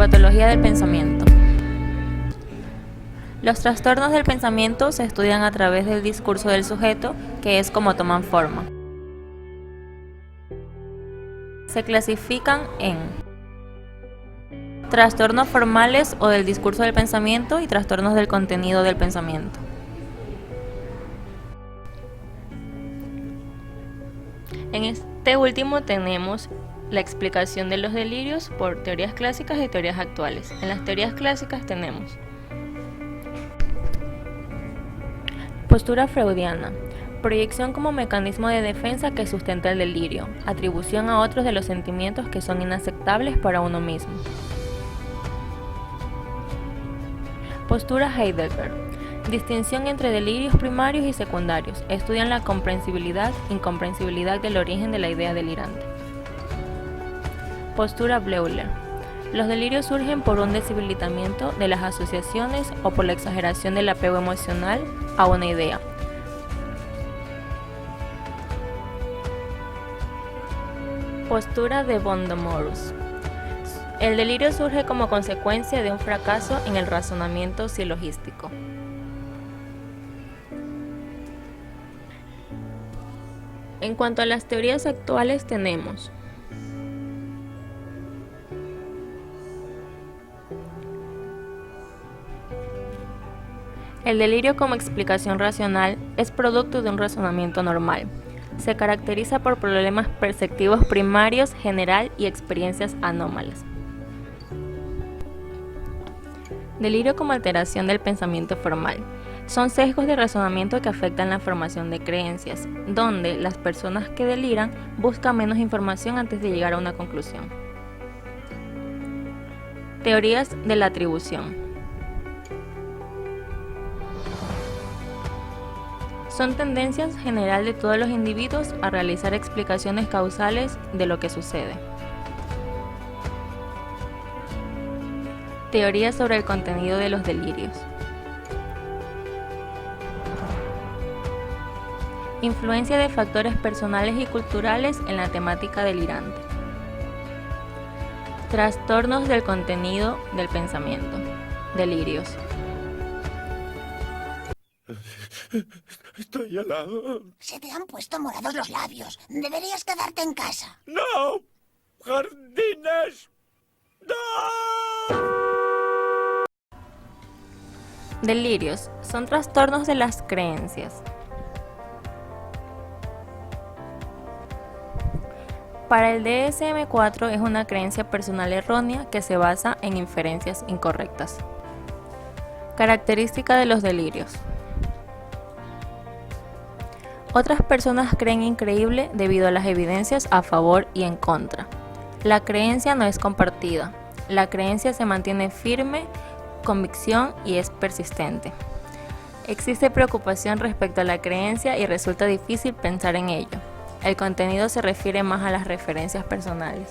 Psicopatología del pensamiento. Los trastornos del pensamiento se estudian a través del discurso del sujeto, que es como toman forma. Se clasifican en trastornos formales o del discurso del pensamiento y trastornos del contenido del pensamiento. En este último tenemos la explicación de los delirios por teorías clásicas y teorías actuales. En las teorías clásicas tenemos postura freudiana, proyección como mecanismo de defensa que sustenta el delirio, atribución a otros de los sentimientos que son inaceptables para uno mismo. Postura Heidelberg, distinción entre delirios primarios y secundarios, estudian la comprensibilidad, incomprensibilidad del origen de la idea delirante. Postura Bleuler, los delirios surgen por un debilitamiento de las asociaciones o por la exageración del apego emocional a una idea. Postura de Bondomorus. El delirio surge como consecuencia de un fracaso en el razonamiento silogístico. En cuanto a las teorías actuales tenemos el delirio como explicación racional es producto de un razonamiento normal. Se caracteriza por problemas perceptivos primarios, general y experiencias anómalas. Delirio como alteración del pensamiento formal. Son sesgos de razonamiento que afectan la formación de creencias, donde las personas que deliran buscan menos información antes de llegar a una conclusión. Teorías de la atribución. Son tendencias general de todos los individuos a realizar explicaciones causales de lo que sucede. Teorías sobre el contenido de los delirios. Influencia de factores personales y culturales en la temática delirante. Trastornos del contenido del pensamiento. Delirios. Estoy helado. Se te han puesto morados los labios. Deberías quedarte en casa. ¡No! ¡Jardines! ¡No! Delirios son trastornos de las creencias. Para el DSM-4 es una creencia personal errónea que se basa en inferencias incorrectas. Característica de los delirios. Otras personas creen increíble debido a las evidencias a favor y en contra. La creencia no es compartida. La creencia se mantiene firme, convicción y es persistente. Existe preocupación respecto a la creencia y resulta difícil pensar en ello. El contenido se refiere más a las referencias personales.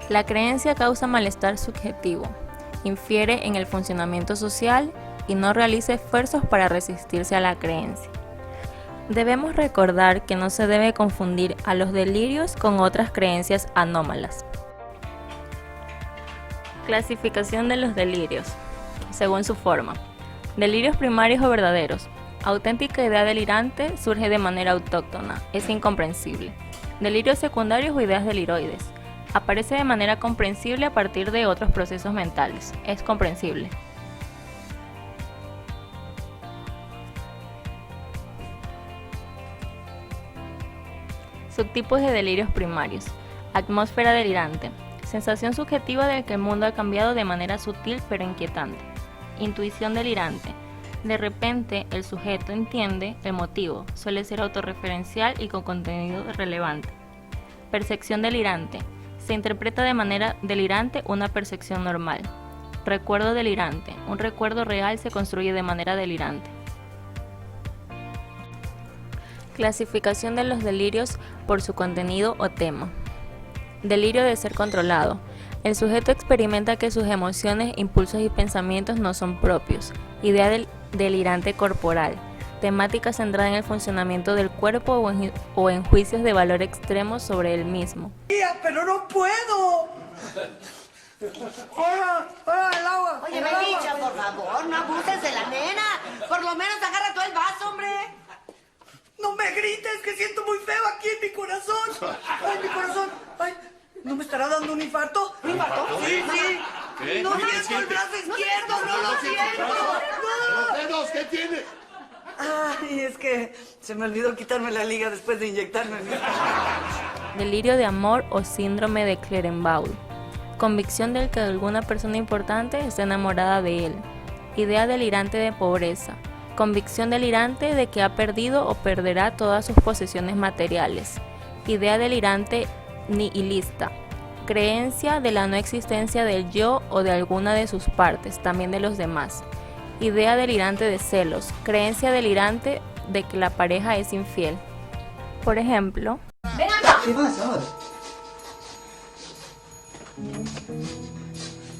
La creencia causa malestar subjetivo, infiere en el funcionamiento social y no realiza esfuerzos para resistirse a la creencia. Debemos recordar que no se debe confundir a los delirios con otras creencias anómalas. Clasificación de los delirios, según su forma. Delirios primarios o verdaderos. Auténtica idea delirante surge de manera autóctona, es incomprensible. Delirios secundarios o ideas deliroides. Aparece de manera comprensible a partir de otros procesos mentales, es comprensible. Subtipos de delirios primarios. Atmósfera delirante. Sensación subjetiva de que el mundo ha cambiado de manera sutil pero inquietante. Intuición delirante. De repente el sujeto entiende el motivo, suele ser autorreferencial y con contenido relevante. Percepción delirante. Se interpreta de manera delirante una percepción normal. Recuerdo delirante. Un recuerdo real se construye de manera delirante. Clasificación de los delirios por su contenido o tema. Delirio de ser controlado. El sujeto experimenta que sus emociones, impulsos y pensamientos no son propios. Idea delirante corporal. temática centrada en el funcionamiento del cuerpo o en juicios de valor extremo sobre el mismo. ¡Tía, pero no puedo! ¡Hola! ¡Hola, el agua! Oye, Melicha, por favor, no abuses de la nena. Por lo menos agarra tú el vaso, hombre. ¡No me grites, que siento muy feo aquí en mi corazón! ¡Ay, mi corazón! ¡Ay! ¿No me estará dando un infarto? ¿Un infarto? Sí, sí. ¿Qué? No Muy bien, siento el siente. brazo izquierdo, no lo siento. ¡Los dedos! ¿Qué tiene? Ay, es que se me olvidó quitarme la liga después de inyectarme. Delirio de amor o síndrome de Clerenbaul. Convicción del que alguna persona importante está enamorada de él. Idea delirante de pobreza. Convicción delirante de que ha perdido o perderá todas sus posesiones materiales. Idea delirante nihilista. Creencia de la no existencia del yo o de alguna de sus partes, también de los demás. Idea delirante de celos. Creencia delirante de que la pareja es infiel. Por ejemplo, ¡Ven acá! ¿Qué pasa ahora?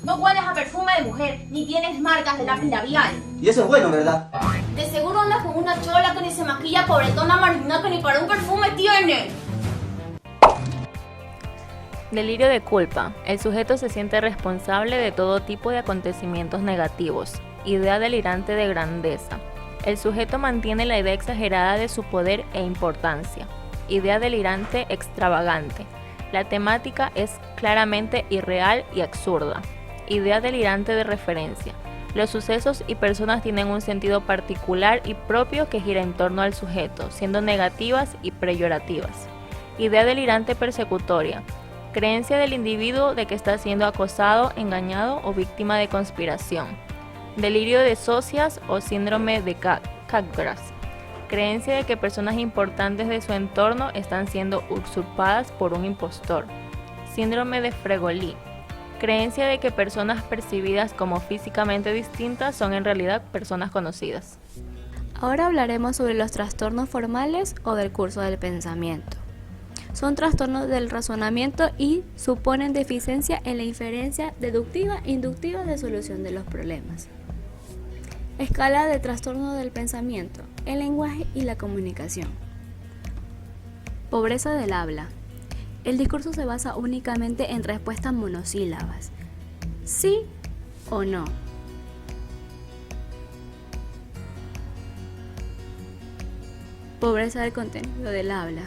No hueles a perfume de mujer, ni tienes marcas de lápiz labial. Y eso es bueno, ¿verdad? De seguro andas con una chola que ni se maquilla, pobretona marginal, que ni para un perfume tiene. delirio de culpa. El sujeto se siente responsable de todo tipo de acontecimientos negativos. Idea delirante de grandeza. El sujeto mantiene la idea exagerada de su poder e importancia. Idea delirante extravagante. La temática es claramente irreal y absurda. Idea delirante de referencia. Los sucesos y personas tienen un sentido particular y propio que gira en torno al sujeto, siendo negativas y peyorativas. Idea delirante persecutoria. Creencia del individuo de que está siendo acosado, engañado o víctima de conspiración. Delirio de socias o síndrome de Capgras. Creencia de que personas importantes de su entorno están siendo usurpadas por un impostor. Síndrome de Fregoli. Creencia de que personas percibidas como físicamente distintas son en realidad personas conocidas. Ahora hablaremos sobre los trastornos formales o del curso del pensamiento. Son trastornos del razonamiento y suponen deficiencia en la inferencia deductiva e inductiva de solución de los problemas. Escala de trastorno del pensamiento, el lenguaje y la comunicación. Pobreza del habla. El discurso se basa únicamente en respuestas monosílabas. Sí o no. Pobreza del contenido del habla.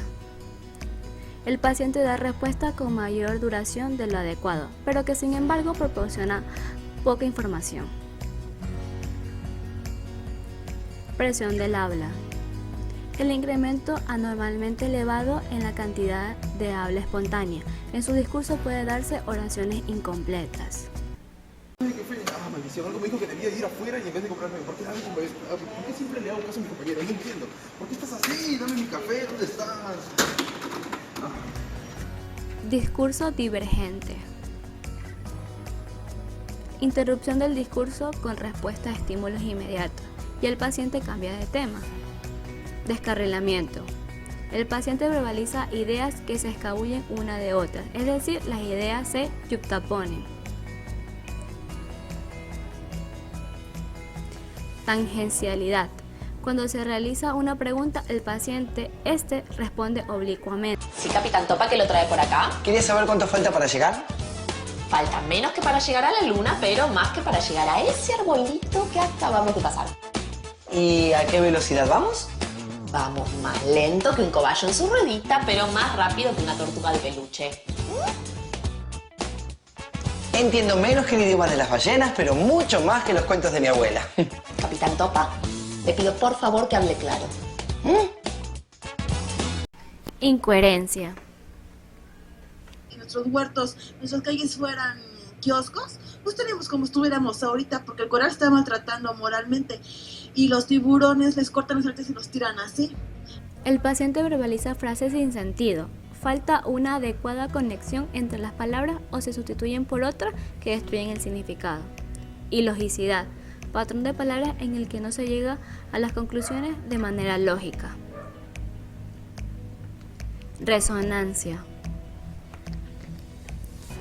El paciente da respuesta con mayor duración de lo adecuado, pero que sin embargo proporciona poca información. Presión del habla. El incremento anormalmente elevado en la cantidad de habla espontánea. En su discurso puede darse oraciones incompletas. ¿Qué fue? Ah, maldición, algo me dijo que debía ir afuera y en vez de comprarme, ¿por qué siempre le hago caso a mi compañero? No entiendo. ¿Por qué estás así? Dame mi café, ¿dónde estás? Discurso divergente. Interrupción del discurso con respuesta a estímulos inmediatos y el paciente cambia de tema. Descarrilamiento. El paciente verbaliza ideas que se escabullen una de otra, es decir, las ideas se yuxtaponen. Tangencialidad. Cuando se realiza una pregunta, el paciente responde oblicuamente. Sí, capitán Topa, que lo trae por acá. ¿Quieres saber cuánto falta para llegar? Falta menos que para llegar a la luna, pero más que para llegar a ese arbolito que acabamos de pasar. ¿Y a qué velocidad vamos? Vamos más lento que un cobayo en su ruedita, pero más rápido que una tortuga de peluche. Entiendo menos que el idioma de las ballenas, pero mucho más que los cuentos de mi abuela. Capitán Topa, le pido por favor que hable claro. Incoherencia. Que nuestros huertos, nuestras calles fueran kioscos, pues tenemos como estuviéramos ahorita, porque el coral está maltratando moralmente y los tiburones les cortan los artes y los tiran así. El paciente verbaliza frases sin sentido. Falta una adecuada conexión entre las palabras o se sustituyen por otras que destruyen el significado. Ilogicidad. Patrón de palabras en el que no se llega a las conclusiones de manera lógica. Resonancia.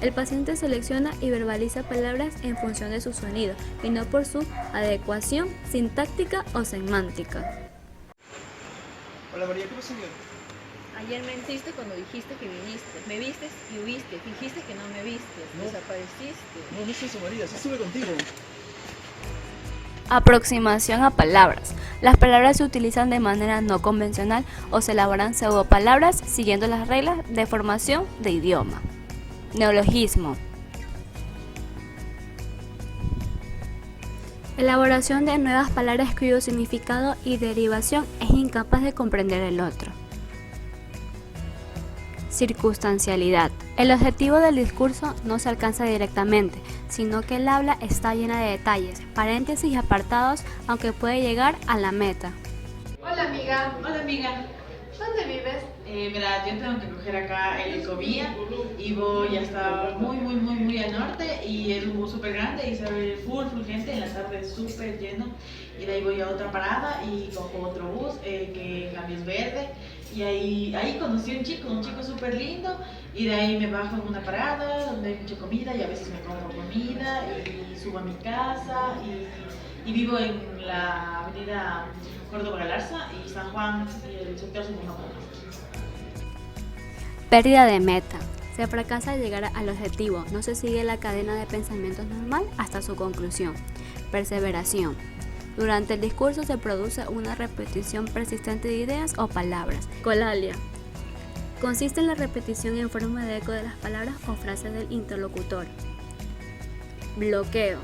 El paciente selecciona y verbaliza palabras en función de su sonido y no por su adecuación sintáctica o semántica. Hola María, ¿qué pasó? Ayer mentiste cuando dijiste que viniste. Me vistes y huiste. Fingiste que no me vistes. No. Desapareciste. No, no es eso María, sí estuve contigo. Aproximación a palabras. Las palabras se utilizan de manera no convencional o se elaboran pseudopalabras siguiendo las reglas de formación de idioma. Neologismo. Elaboración de nuevas palabras cuyo significado y derivación es incapaz de comprender el otro. Circunstancialidad. El objetivo del discurso no se alcanza directamente, sino que el habla está llena de detalles, paréntesis y apartados, aunque puede llegar a la meta. Hola amiga. Hola amiga. ¿Dónde vives? Mira, yo tengo que coger acá el Ecovía y voy hasta muy al norte y es un bus súper grande y se ve full gente, en la tarde es súper lleno y de ahí voy a otra parada y cojo otro bus que en cambio es verde y ahí conocí a un chico súper lindo y de ahí me bajo en una parada donde hay mucha comida y a veces me compro comida y subo a mi casa y vivo en la avenida Córdoba Galarza y San Juan y el sector San Juan. Pérdida de meta. Se fracasa al llegar al objetivo, no se sigue la cadena de pensamientos normal hasta su conclusión. Perseveración. Durante el discurso se produce una repetición persistente de ideas o palabras. Colalia. Consiste en la repetición en forma de eco de las palabras o frases del interlocutor. Bloqueo.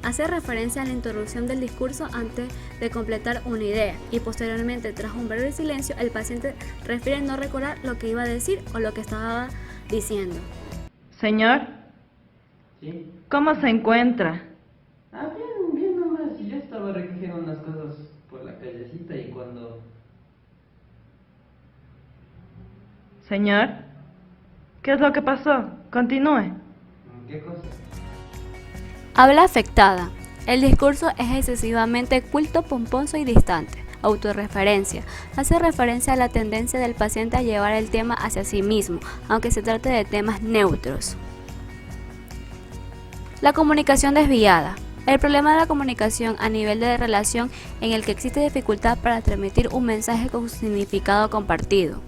Hace referencia a la interrupción del discurso antes de completar una idea y posteriormente, tras un breve silencio, el paciente refiere no recordar lo que iba a decir o lo que estaba diciendo. Señor, ¿Sí? ¿cómo se encuentra? Ah, bien nomás. Yo estaba recogiendo unas cosas por la callecita y cuando... Señor, ¿qué es lo que pasó? Continúe. ¿Qué cosa? Habla afectada. El discurso es excesivamente culto, pomposo y distante. Autorreferencia. Hace referencia a la tendencia del paciente a llevar el tema hacia sí mismo, aunque se trate de temas neutros. La comunicación desviada. El problema de la comunicación a nivel de relación en el que existe dificultad para transmitir un mensaje con significado compartido.